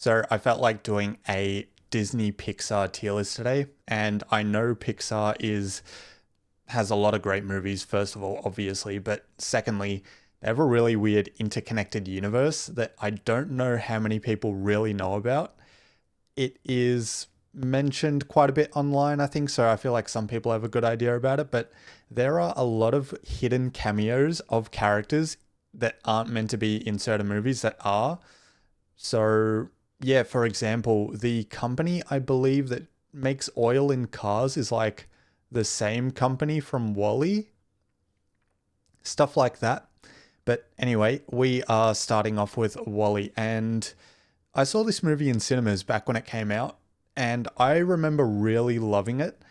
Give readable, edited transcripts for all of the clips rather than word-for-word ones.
So I felt like doing a Disney Pixar tier list today, and I know Pixar is has a lot of great movies, first of all, obviously, but secondly, they have a really weird interconnected universe that I don't know how many people really know about. It is mentioned quite a bit online, I think, so I feel like some people have a good idea about it, but there are a lot of hidden cameos of characters that aren't meant to be in certain movies that are. So, yeah, for example, the company I believe that makes oil in cars is like the same company from Wally, stuff like that. But anyway, we are starting off with Wally, and I saw this movie in cinemas back when it came out, and I remember really loving it,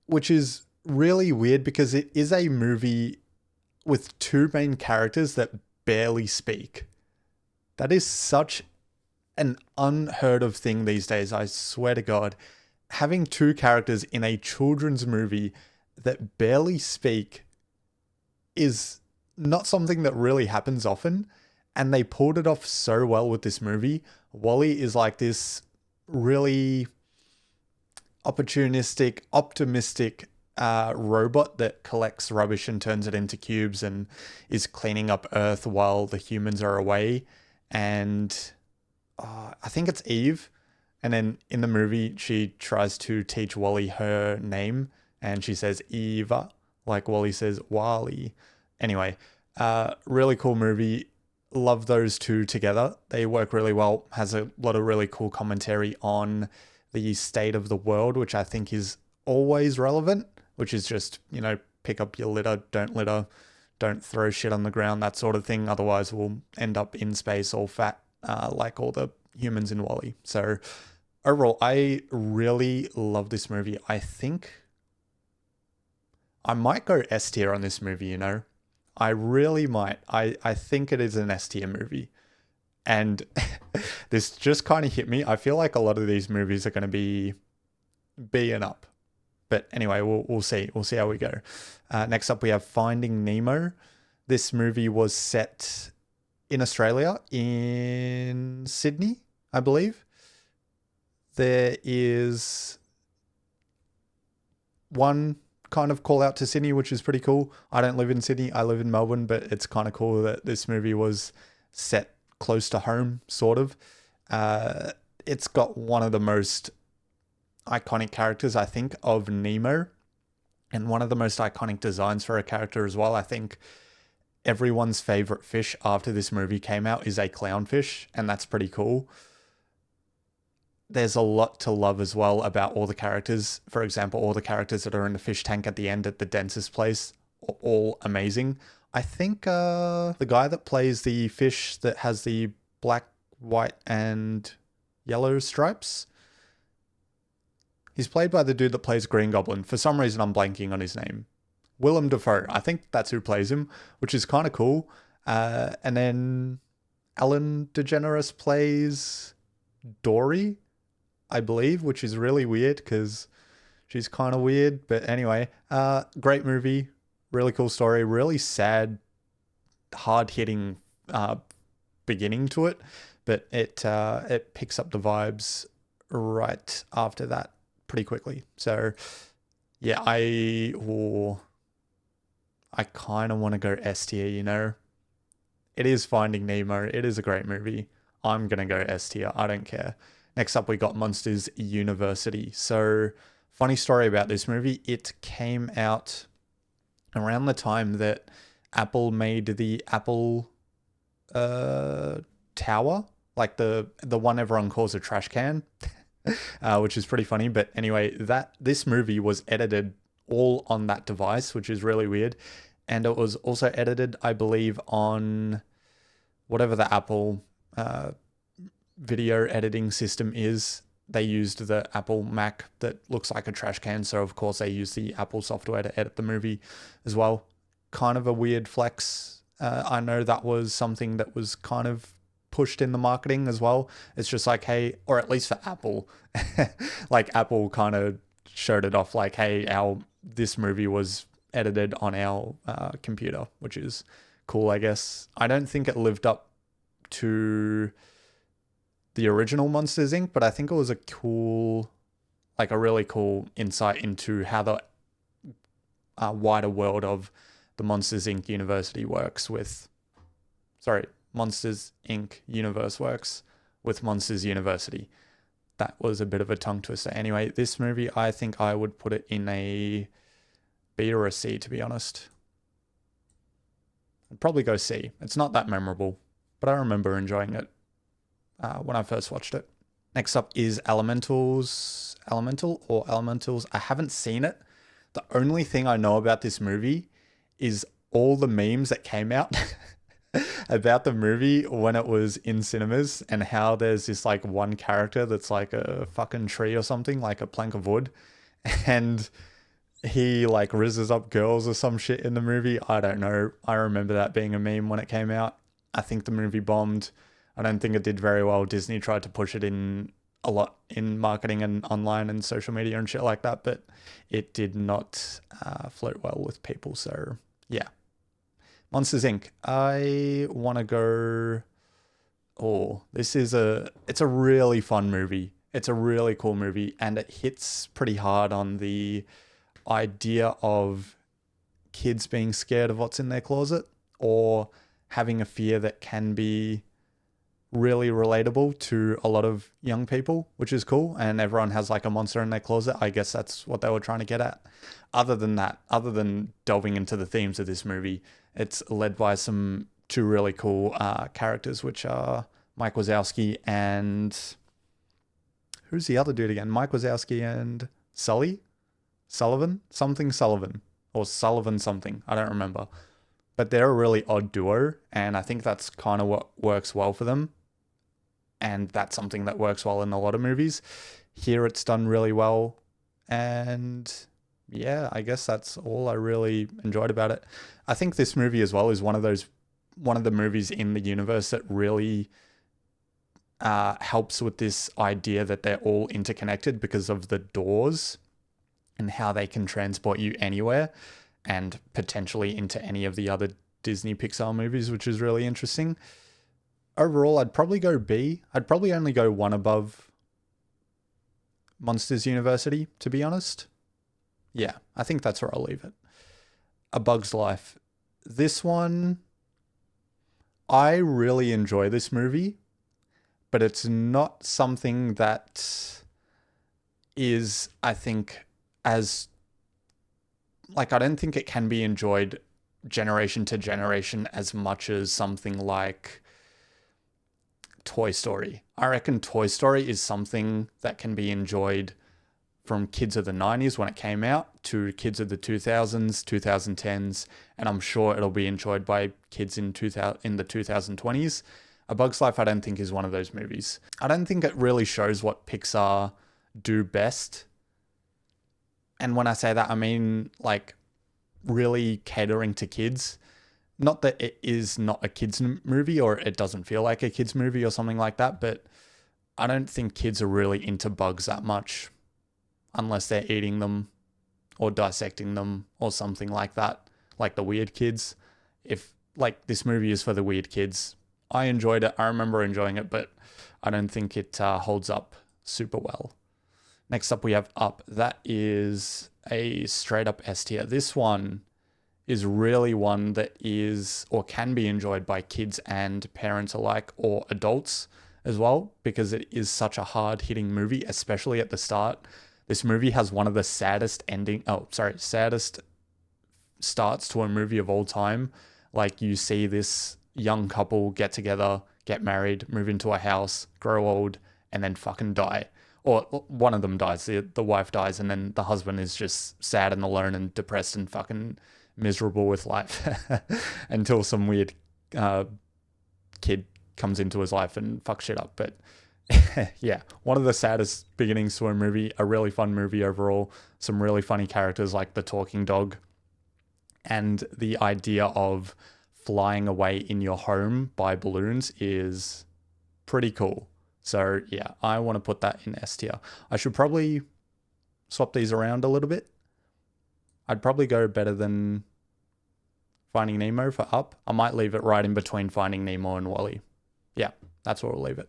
which is really weird because it is a movie with two main characters that barely speak. That is such an unheard of thing these days, I swear to God. Having two characters in a children's movie that barely speak is not something that really happens often. And they pulled it off so well with this movie. Wally is like this really opportunistic, optimistic robot that collects rubbish and turns it into cubes and is cleaning up Earth while the humans are away. And I think it's Eve. And then in the movie, she tries to teach Wally her name, and she says Eva, like Wally says Wally. Anyway, really cool movie. Love those two together. They work really well. Has a lot of really cool commentary on the state of the world, which I think is always relevant, which is just, pick up your litter, don't throw shit on the ground, that sort of thing. Otherwise, we'll end up in space all fat, like all the humans in Wally. So overall, I really love this movie. I think I might go S tier on this movie. I really might. I think it is an S tier movie. And this just kind of hit me. I feel like a lot of these movies are going to be B and up. But anyway, we'll see. We'll see how we go. Next up, we have Finding Nemo. This movie was set in Australia, in Sydney, I believe. There is one kind of call out to Sydney, which is pretty cool. I don't live in Sydney. I live in Melbourne, but it's kind of cool that this movie was set close to home, sort of. It's got one of the most iconic characters, I think, of Nemo, and one of the most iconic designs for a character as well. I think everyone's favorite fish after this movie came out is a clownfish, and that's pretty cool. There's a lot to love as well about all the characters. For example, all the characters that are in the fish tank at the end at the dentist place are all amazing. I think the guy that plays the fish that has the black, white, and yellow stripes, he's played by the dude that plays Green Goblin. For some reason, I'm blanking on his name. Willem Dafoe. I think that's who plays him, which is kind of cool. And then Ellen DeGeneres plays Dory, I believe, which is really weird because she's kind of weird. But anyway, great movie, really cool story, really sad, hard-hitting beginning to it, but it picks up the vibes right after that pretty quickly. So yeah, I kind of want to go S tier. It is Finding Nemo. It is a great movie. I'm going to go S tier. I don't care. Next up, we got Monsters University. So, funny story about this movie. It came out around the time that Apple made the Apple Tower, like the one everyone calls a trash can, which is pretty funny. But anyway, this movie was edited all on that device, which is really weird. And it was also edited, I believe, on whatever the Apple video editing system is. They used the Apple Mac that looks like a trash can, so of course they used the Apple software to edit the movie as well. Kind of a weird flex. I know that was something that was kind of pushed in the marketing as well. It's just like, hey, or at least for Apple, like Apple kind of showed it off like, hey, this movie was edited on our computer, which is cool, I guess. I don't think it lived up to the original Monsters Inc., but I think it was a cool, like a really cool insight into how the wider world of the Monsters Inc. University works with, sorry, Monsters Inc. universe works with Monsters University. That was a bit of a tongue twister. Anyway, this movie, I think I would put it in a B or a C, to be honest. I'd probably go C. It's not that memorable, but I remember enjoying it when I first watched it. Next up is Elementals. Elementals. I haven't seen it. The only thing I know about this movie is all the memes that came out about the movie when it was in cinemas, and how there's this like one character that's like a fucking tree or something, like a plank of wood, and he like rizzes up girls or some shit in the movie. I don't know. I remember that being a meme when it came out. I think the movie bombed. I don't think it did very well. Disney tried to push it in a lot in marketing and online and social media and shit like that, but it did not float well with people. So yeah. Monsters Inc. I want to go... Oh, it's a really fun movie. It's a really cool movie, and it hits pretty hard on the idea of kids being scared of what's in their closet, or having a fear that can be really relatable to a lot of young people, which is cool. And everyone has like a monster in their closet. I guess that's what they were trying to get at. Other than delving into the themes of this movie, it's led by two really cool characters, which are Mike Wazowski and... Who's the other dude again? Mike Wazowski and Sullivan? Something Sullivan. Or Sullivan something. I don't remember. But they're a really odd duo, and I think that's kind of what works well for them. And that's something that works well in a lot of movies. Here it's done really well. And yeah, I guess that's all I really enjoyed about it. I think this movie as well is one of the movies in the universe that really helps with this idea that they're all interconnected because of the doors and how they can transport you anywhere and potentially into any of the other Disney Pixar movies, which is really interesting. Overall, I'd probably go B. I'd probably only go one above Monsters University, to be honest. Yeah, I think that's where I'll leave it. A Bug's Life. This one, I really enjoy this movie, but it's not something that is, I think, as... Like, I don't think it can be enjoyed generation to generation as much as something like Toy Story. I reckon Toy Story is something that can be enjoyed from kids of the 90s when it came out to kids of the 2000s, 2010s, and I'm sure it'll be enjoyed by kids in the 2020s. A Bug's Life, I don't think, is one of those movies. I don't think it really shows what Pixar do best. And when I say that, I mean like really catering to kids. Not that it is not a kids movie or it doesn't feel like a kids movie or something like that, but I don't think kids are really into bugs that much unless they're eating them or dissecting them or something like that, like the weird kids. If like this movie is for the weird kids, I enjoyed it. I remember enjoying it, but I don't think it holds up super well. Next up, we have Up. That is a straight up S tier. This one is really one that is or can be enjoyed by kids and parents alike, or adults as well, because it is such a hard hitting movie, especially at the start. This movie has one of the saddest starts to a movie of all time. Like, you see this young couple get together, get married, move into a house, grow old, and then fucking die. Or one of them dies, the wife dies, and then the husband is just sad and alone and depressed and fucking miserable with life until some weird kid comes into his life and fucks shit up. But yeah, one of the saddest beginnings to a movie, a really fun movie overall, some really funny characters like the talking dog, and the idea of flying away in your home by balloons is pretty cool. So yeah, I want to put that in S tier. I should probably swap these around a little bit. I'd probably go better than Finding Nemo for Up. I might leave it right in between Finding Nemo and WALL-E. Yeah, that's where we'll leave it.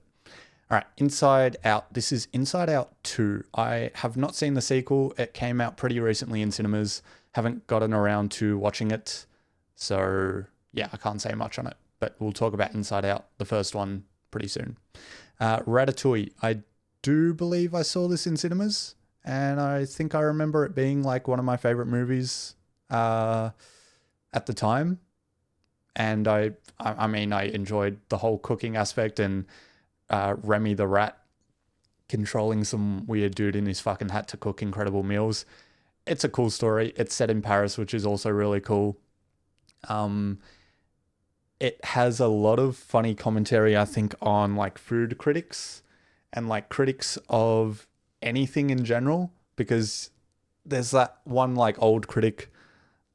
All right, Inside Out. This is Inside Out 2. I have not seen the sequel. It came out pretty recently in cinemas. Haven't gotten around to watching it. So, yeah, I can't say much on it. But we'll talk about Inside Out, the first one, pretty soon. Ratatouille. I do believe I saw this in cinemas. And I think I remember it being like one of my favorite movies at the time. And I mean, I enjoyed the whole cooking aspect and Remy the rat controlling some weird dude in his fucking hat to cook incredible meals. It's a cool story. It's set in Paris, which is also really cool. It has a lot of funny commentary, I think, on like food critics and like critics of anything in general, because there's that one like old critic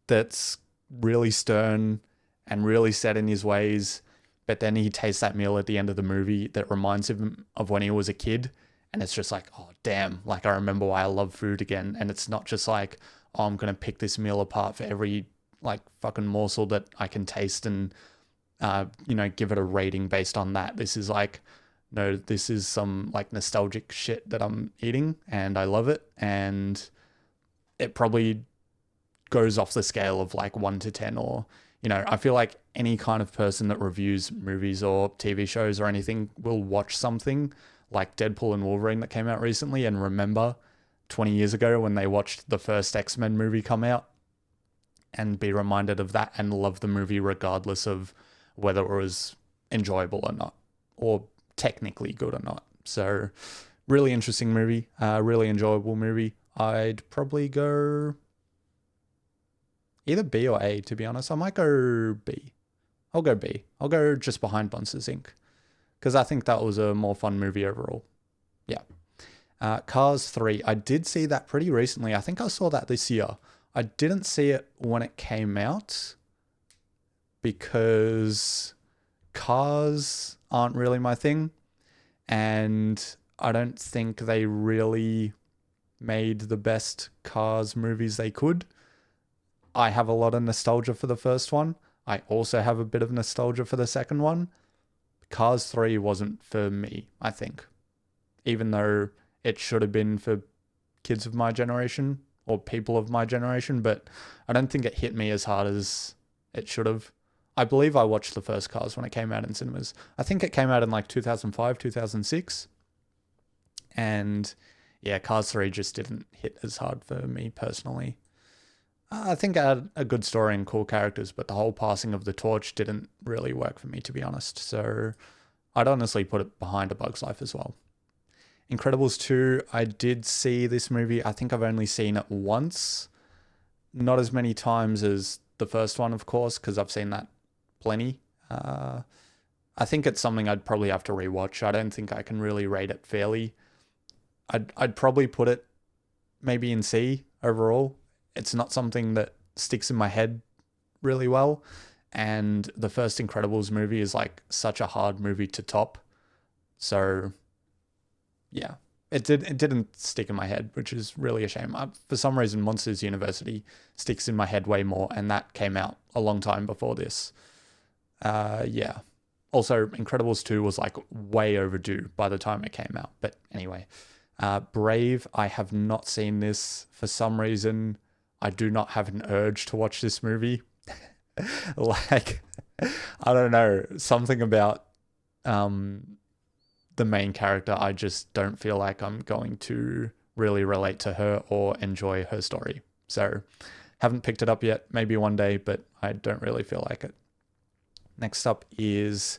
that's really stern and really set in his ways, but then he tastes that meal at the end of the movie that reminds him of when he was a kid. And it's just like, oh, damn. Like, I remember why I love food again. And it's not just like, oh, I'm going to pick this meal apart for every like fucking morsel that I can taste and, give it a rating based on that. This is like, no, this is some like nostalgic shit that I'm eating and I love it. And it probably goes off the scale of like 1 to 10, or I feel like any kind of person that reviews movies or TV shows or anything will watch something like Deadpool and Wolverine that came out recently and remember 20 years ago when they watched the first X-Men movie come out and be reminded of that and love the movie regardless of whether it was enjoyable or not, or technically good or not. So really interesting movie, really enjoyable movie. I'd probably go either B or A, to be honest. I might go B. I'll go B. I'll go just behind Monsters, Inc. Because I think that was a more fun movie overall. Yeah. Cars 3. I did see that pretty recently. I think I saw that this year. I didn't see it when it came out because cars aren't really my thing. And I don't think they really made the best Cars movies they could. I have a lot of nostalgia for the first one. I also have a bit of nostalgia for the second one. Cars 3 wasn't for me, I think. Even though it should have been for kids of my generation or people of my generation, but I don't think it hit me as hard as it should have. I believe I watched the first Cars when it came out in cinemas. I think it came out in like 2005, 2006. And yeah, Cars 3 just didn't hit as hard for me personally. I think it had a good story and cool characters, but the whole passing of the torch didn't really work for me, to be honest. So I'd honestly put it behind A Bug's Life as well. Incredibles 2, I did see this movie. I think I've only seen it once. Not as many times as the first one, of course, because I've seen that plenty. I think it's something I'd probably have to rewatch. I don't think I can really rate it fairly. I'd probably put it maybe in C overall. It's not something that sticks in my head really well. And the first Incredibles movie is like such a hard movie to top. So yeah, it didn't stick in my head, which is really a shame. For some reason, Monsters University sticks in my head way more, and that came out a long time before this. Yeah. Also, Incredibles 2 was like way overdue by the time it came out. But anyway, Brave, I have not seen this for some reason. I do not have an urge to watch this movie. Like, I don't know, something about the main character, I just don't feel like I'm going to really relate to her or enjoy her story. So, haven't picked it up yet. Maybe one day, but I don't really feel like it. Next up is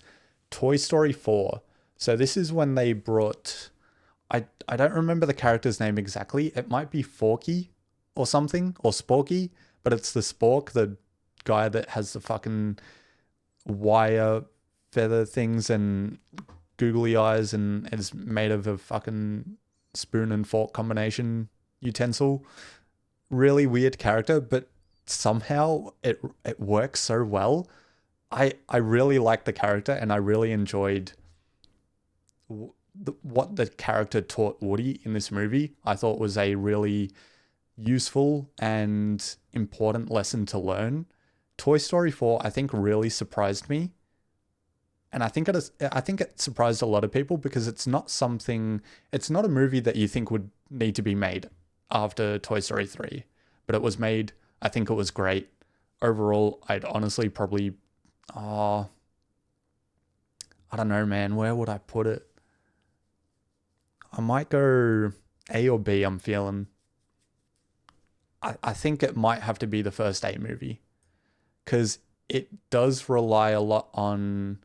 Toy Story 4. So this is when they brought... I don't remember the character's name exactly. It might be Forky or something, or Sporky, but it's the Spork, the guy that has the fucking wire feather things and googly eyes and is made of a fucking spoon and fork combination utensil. Really weird character, but somehow it works so well. I really liked the character and I really enjoyed what the character taught Woody in this movie. I thought was a really useful and important lesson to learn. Toy Story 4, I think, really surprised me. And I think it surprised a lot of people because it's not a movie that you think would need to be made after Toy Story 3, but it was made. I think it was great. Overall, I'd honestly probably, oh, I don't know, man, where would I put it? I might go A or B, I'm feeling. I think it might have to be the first A movie because it does rely a lot on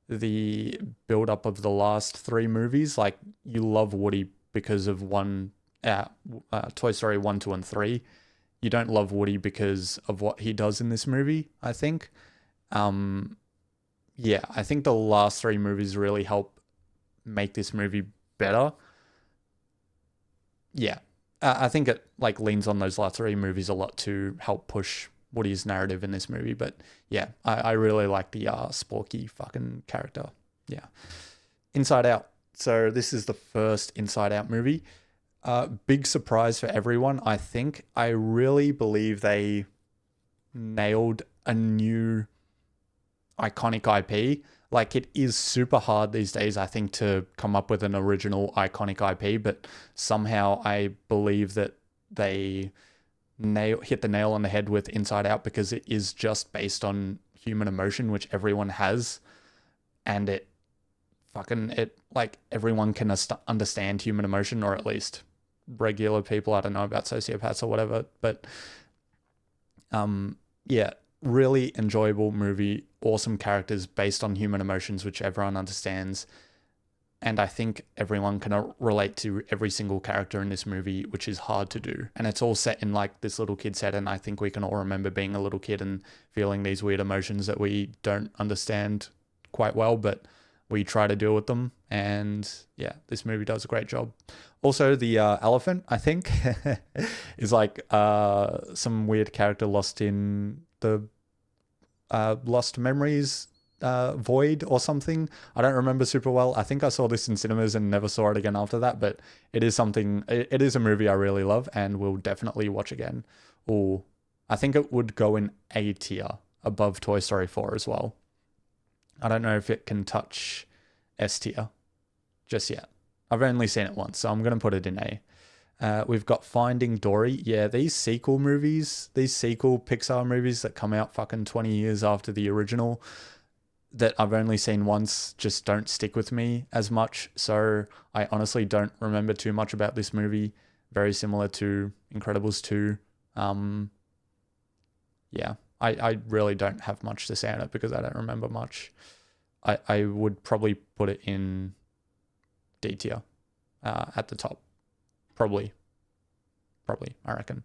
the build up of the last three movies. Like, you love Woody because of Toy Story 1, 2, and 3. You don't love Woody because of what he does in this movie, I think. Um, yeah, I think the last three movies really help make this movie better. Yeah, I think it like leans on those last three movies a lot to help push Woody's narrative in this movie. But yeah, I really like the Sporky fucking character. Yeah. Inside Out. So this is the first Inside Out movie. Big surprise for everyone, I think. I really believe they nailed a new iconic IP. Like, it is super hard these days, I think, to come up with an original iconic IP, but somehow I believe that they hit the nail on the head with Inside Out because it is just based on human emotion, which everyone has, and it like everyone can understand human emotion, or at least regular people. I don't know about sociopaths or whatever, but yeah, really enjoyable movie, awesome characters based on human emotions, which everyone understands. And I think everyone can relate to every single character in this movie, which is hard to do. And it's all set in like this little kid's head. And I think we can all remember being a little kid and feeling these weird emotions that we don't understand quite well, but we try to deal with them. And yeah, this movie does a great job. Also, the elephant, I think, is like some weird character lost in the Lost Memories void or something. I don't remember super well. I think I saw this in cinemas and never saw it again after that, but it is something, it is a movie I really love and will definitely watch again. Or I think it would go in A tier above Toy Story 4 as well. I don't know if it can touch S tier just yet. I've only seen it once, so I'm going to put it in A. We've got Finding Dory. Yeah, these sequel Pixar movies that come out fucking 20 years after the original that I've only seen once just don't stick with me as much. So I honestly don't remember too much about this movie. Very similar to Incredibles 2. Yeah, I really don't have much to say on it because I don't remember much. I would probably put it in D tier at the top. Probably, I reckon.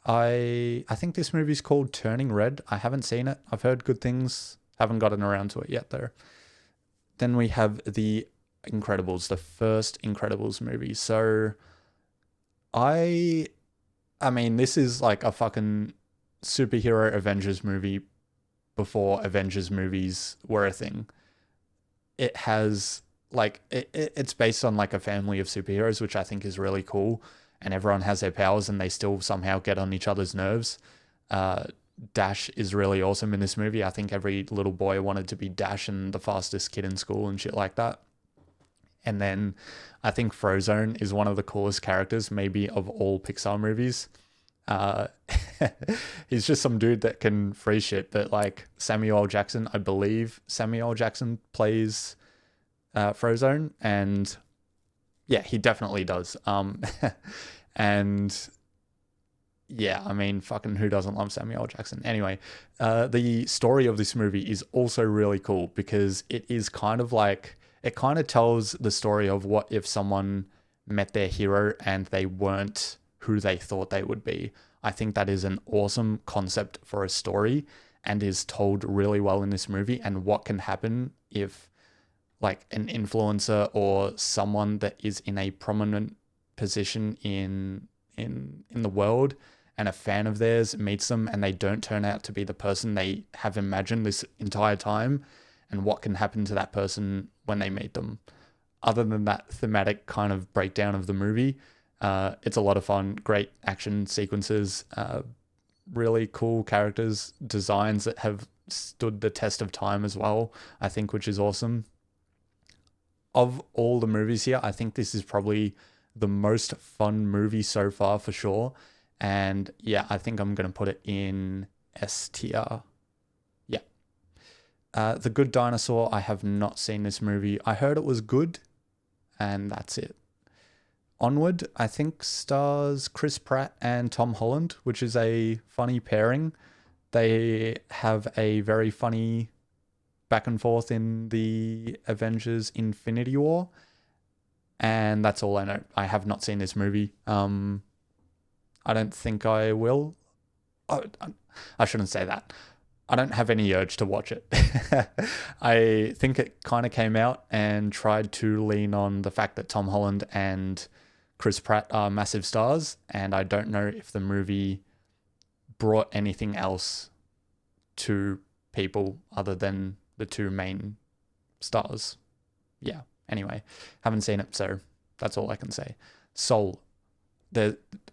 I think this movie's called Turning Red. I haven't seen it. I've heard good things. Haven't gotten around to it yet, though. Then we have The Incredibles, the first Incredibles movie. So, I mean, this is like a fucking superhero Avengers movie before Avengers movies were a thing. It has like it's based on like a family of superheroes, which I think is really cool. And everyone has their powers, and they still somehow get on each other's nerves. Dash is really awesome in this movie. I think every little boy wanted to be Dash and the fastest kid in school and shit like that. And then I think Frozone is one of the coolest characters, maybe of all Pixar movies. He's just some dude that can freeze shit. But like Samuel L. Jackson, I believe Samuel L. Jackson plays Frozone, and yeah, he definitely does. And yeah, I mean, fucking who doesn't love Samuel L. Jackson? Anyway, the story of this movie is also really cool because it is kind of like, it kind of tells the story of what if someone met their hero and they weren't who they thought they would be. I think that is an awesome concept for a story and is told really well in this movie, and what can happen if like an influencer or someone that is in a prominent position in the world and a fan of theirs meets them and they don't turn out to be the person they have imagined this entire time, and what can happen to that person when they meet them. Other than that thematic kind of breakdown of the movie, it's a lot of fun, great action sequences, really cool characters, designs that have stood the test of time as well, I think, which is awesome. Of all the movies here, I think this is probably the most fun movie so far for sure. And yeah, I think I'm going to put it in S tier. Yeah. The Good Dinosaur, I have not seen this movie. I heard it was good, and that's it. Onward, I think, stars Chris Pratt and Tom Holland, which is a funny pairing. They have a very funny back and forth in the Avengers Infinity War. And that's all I know. I have not seen this movie. I don't think I will. Oh, I shouldn't say that. I don't have any urge to watch it. I think it kind of came out and tried to lean on the fact that Tom Holland and Chris Pratt are massive stars, and I don't know if the movie brought anything else to people other than the two main stars. Yeah. Anyway, haven't seen it, so that's all I can say. Soul.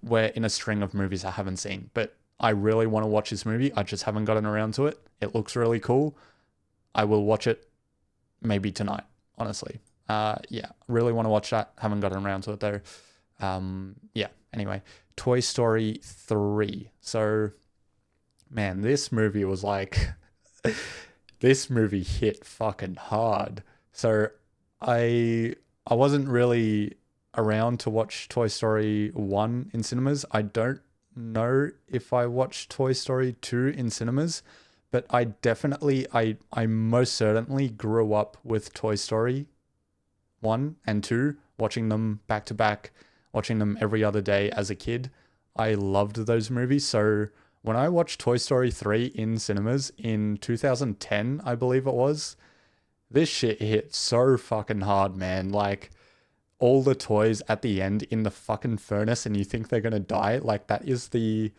We're in a string of movies I haven't seen, but I really want to watch this movie. I just haven't gotten around to it. It looks really cool. I will watch it maybe tonight, honestly. Yeah, really want to watch that. Haven't gotten around to it though. Yeah, anyway, Toy Story 3. So, man, this movie was like, this movie hit fucking hard. So I wasn't really around to watch Toy Story 1 in cinemas. I don't know if I watched Toy Story 2 in cinemas, but I most certainly grew up with Toy Story 1 and 2, watching them back to back, watching them every other day as a kid. I loved those movies. So when I watched Toy Story 3 in cinemas in 2010, I believe it was, this shit hit so fucking hard, man. Like, all the toys at the end in the fucking furnace and you think they're gonna die, like, that is the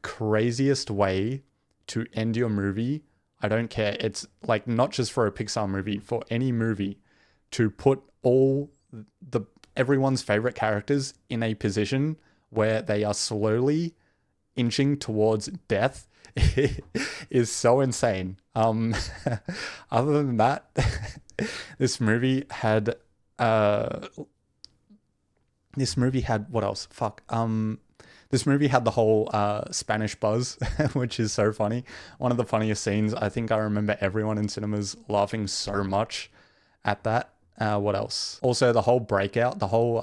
craziest way to end your movie. I don't care. It's like, not just for a Pixar movie, for any movie, to put everyone's favorite characters in a position where they are slowly inching towards death is so insane. Other than that, this movie had what else? Fuck. This movie had the whole Spanish buzz, which is so funny. One of the funniest scenes. I think I remember everyone in cinemas laughing so much at that. What else? Also, the whole breakout, the whole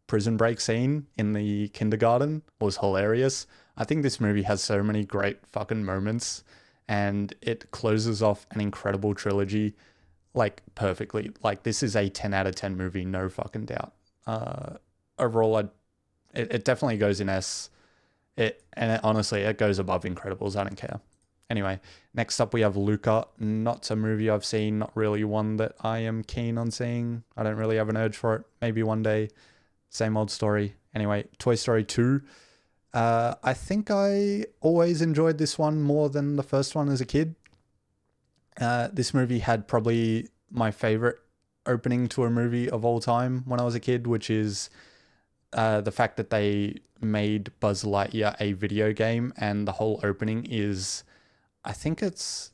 prison break scene in the kindergarten was hilarious. I think this movie has so many great fucking moments, and it closes off an incredible trilogy, like, perfectly. Like, this is a 10 out of 10 movie, no fucking doubt. Overall, it definitely goes in S. Honestly, it goes above Incredibles. I don't care. Anyway, next up we have Luca. Not a movie I've seen, not really one that I am keen on seeing. I don't really have an urge for it. Maybe one day. Same old story. Anyway, Toy Story 2. I think I always enjoyed this one more than the first one as a kid. This movie had probably my favorite opening to a movie of all time when I was a kid, which is the fact that they made Buzz Lightyear a video game, and the whole opening is, I think it's,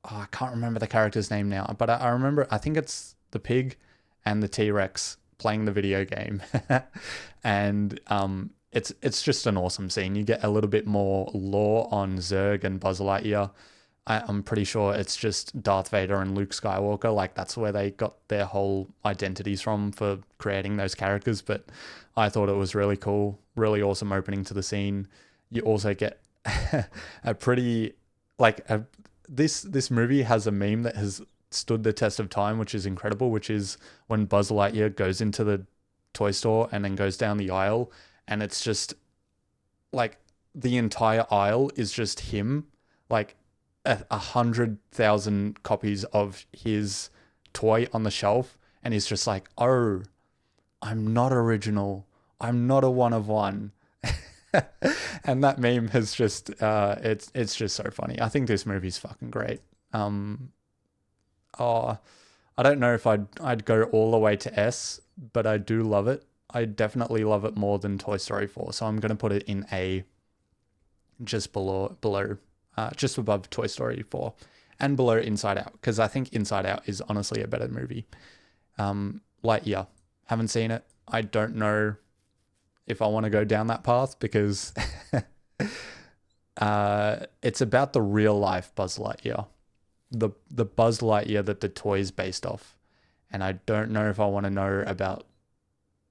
I can't remember the character's name now, but I remember, I think it's the pig and the T-Rex playing the video game. And it's just an awesome scene. You get a little bit more lore on Zurg and Buzz Lightyear. I'm pretty sure it's just Darth Vader and Luke Skywalker. Like, that's where they got their whole identities from for creating those characters. But I thought it was really cool, really awesome opening to the scene. You also get a pretty, like, this movie has a meme that has stood the test of time, which is incredible, which is when Buzz Lightyear goes into the toy store and then goes down the aisle, and it's just like the entire aisle is just him, like 100,000 copies of his toy on the shelf, and he's just like, oh, I'm not original, I'm not a one of one. And that meme has just it's just so funny. I think this movie's fucking great. I don't know if I'd go all the way to S, but I do love it. I definitely love it more than Toy Story 4, so I'm gonna put it in A, just below just above Toy Story 4 and below Inside Out, because I think Inside Out is honestly a better movie. Lightyear, haven't seen it. I don't know if I want to go down that path because it's about the real life Buzz Lightyear, the Buzz Lightyear that the toy is based off. And I don't know if I want to know about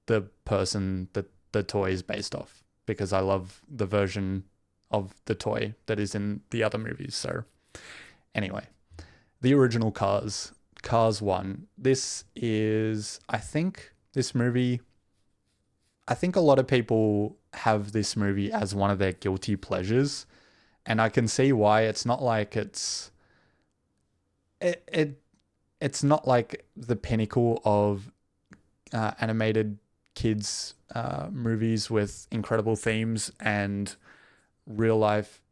the person that the toy is based off, because I love the version of the toy that is in the other movies. So anyway, the original Cars 1. This is, I think a lot of people have this movie as one of their guilty pleasures, and I can see why. It's not like it's not like the pinnacle of animated kids movies with incredible themes and real life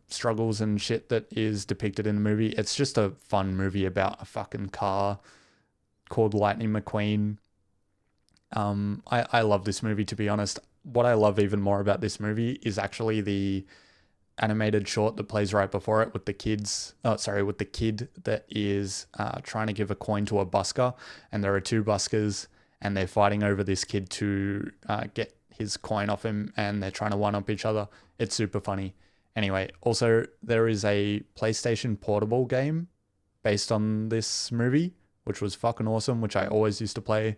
struggles and shit that is depicted in the movie. It's just a fun movie about a fucking car called Lightning McQueen. I love this movie, to be honest. What I love even more about this movie is actually the animated short that plays right before it with the kid that is trying to give a coin to a busker, and there are two buskers and they're fighting over this kid to get his coin off him, and they're trying to one up each other. It's super funny. Anyway, also there is a PlayStation Portable game based on this movie, which was fucking awesome, which I always used to play.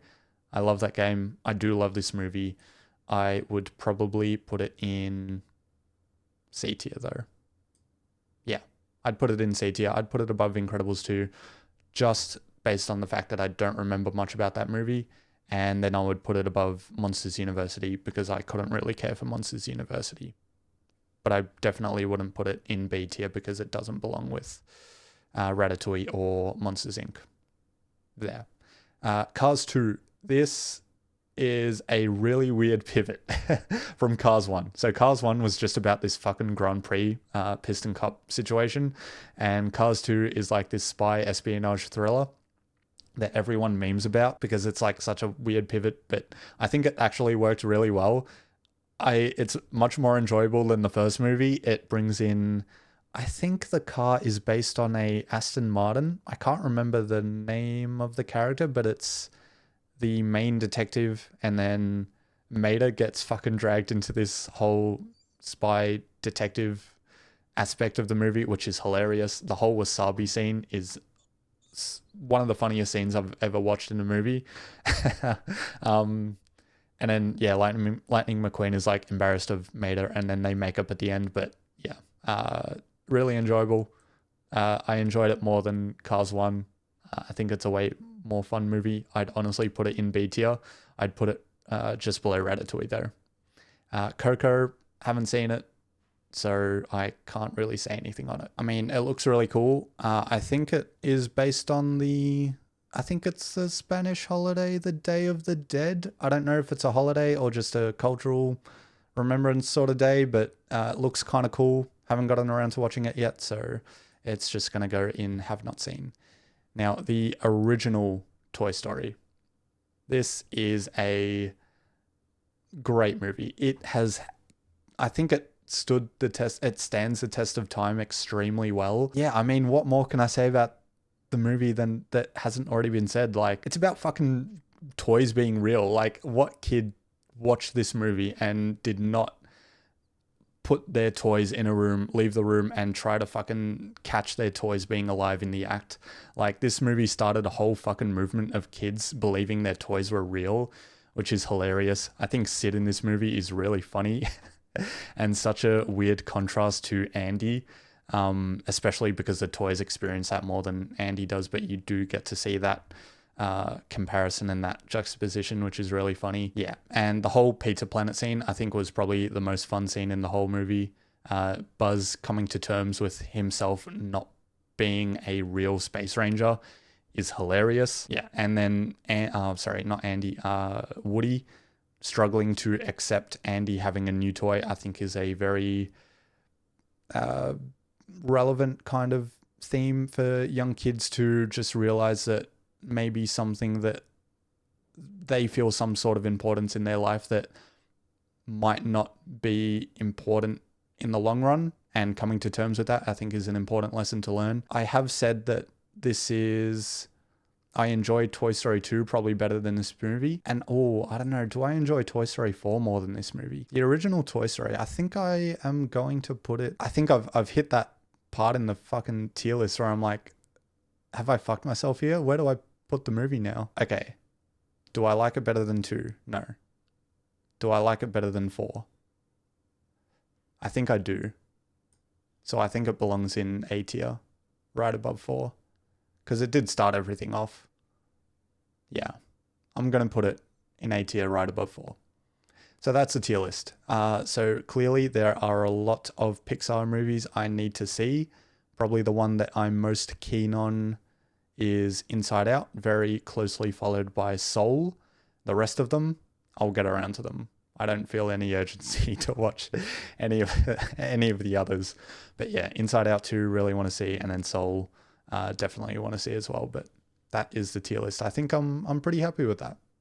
I love that game. I do love this movie. I would probably put it in C tier though. Yeah, I'd put it in C tier. I'd put it above Incredibles 2, just based on the fact that I don't remember much about that movie. And then I would put it above Monsters University because I couldn't really care for Monsters University. But I definitely wouldn't put it in B tier because it doesn't belong with Ratatouille or Monsters Inc. There. Cars 2. This is a really weird pivot from Cars 1. So Cars 1 was just about this fucking Grand Prix Piston Cup situation. And Cars 2 is like this spy espionage thriller that everyone memes about because it's like such a weird pivot. But I think it actually worked really well. It's much more enjoyable than the first movie. It brings in, I think the car is based on a Aston Martin. I can't remember the name of the character, but it's the main detective, and then Mater gets fucking dragged into this whole spy detective aspect of the movie, which is hilarious. The whole wasabi scene is one of the funniest scenes I've ever watched in a movie. And then, yeah, Lightning McQueen is like embarrassed of Mater, and then they make up at the end. But yeah, really enjoyable. I enjoyed it more than Cars 1. I think it's a way more fun movie. I'd honestly put it in B tier. I'd put it just below Ratatouille though. Coco, haven't seen it, so I can't really say anything on it. I mean, it looks really cool. I think it is based on I think it's the Spanish holiday, the Day of the Dead. I don't know if it's a holiday or just a cultural remembrance sort of day, but it looks kind of cool. Haven't gotten around to watching it yet, so it's just going to go in have not seen. Now, the original Toy Story. This is a great movie. I think it stood the test. It stands the test of time extremely well. Yeah, I mean, what more can I say about the movie than that hasn't already been said? Like, it's about fucking toys being real. Like, what kid watched this movie and did not put their toys in a room, leave the room, and try to fucking catch their toys being alive in the act? Like, this movie started a whole fucking movement of kids believing their toys were real, which is hilarious. I think Sid in this movie is really funny and such a weird contrast to Andy, especially because the toys experience that more than Andy does, but you do get to see that comparison and that juxtaposition, which is really funny. Yeah, and the whole Pizza Planet scene I think was probably the most fun scene in the whole movie. Buzz coming to terms with himself not being a real space ranger is hilarious. Yeah, and then not Andy, Woody struggling to accept Andy having a new toy, I think is a very relevant kind of theme for young kids to just realize that maybe something that they feel some sort of importance in their life that might not be important in the long run, and coming to terms with that, I think, is an important lesson to learn. I have said that I enjoy Toy Story 2 probably better than this movie. And I don't know, do I enjoy Toy Story 4 more than this movie? The original Toy Story, I think I am going to put it, I think I've hit that part in the fucking tier list where I'm like, have I fucked myself here? Where do I put the movie now? Okay. Do I like it better than 2? No. Do I like it better than 4? I think I do. So I think it belongs in A tier, right above 4. Because it did start everything off. Yeah, I'm going to put it in A tier right above 4. So that's the tier list. So clearly there are a lot of Pixar movies I need to see. Probably the one that I'm most keen on is Inside Out, very closely followed by Soul. The rest of them, I'll get around to them. I don't feel any urgency to watch any of the others. But yeah, Inside Out 2 really want to see, and then Soul definitely want to see as well. But that is the tier list. I think I'm pretty happy with that.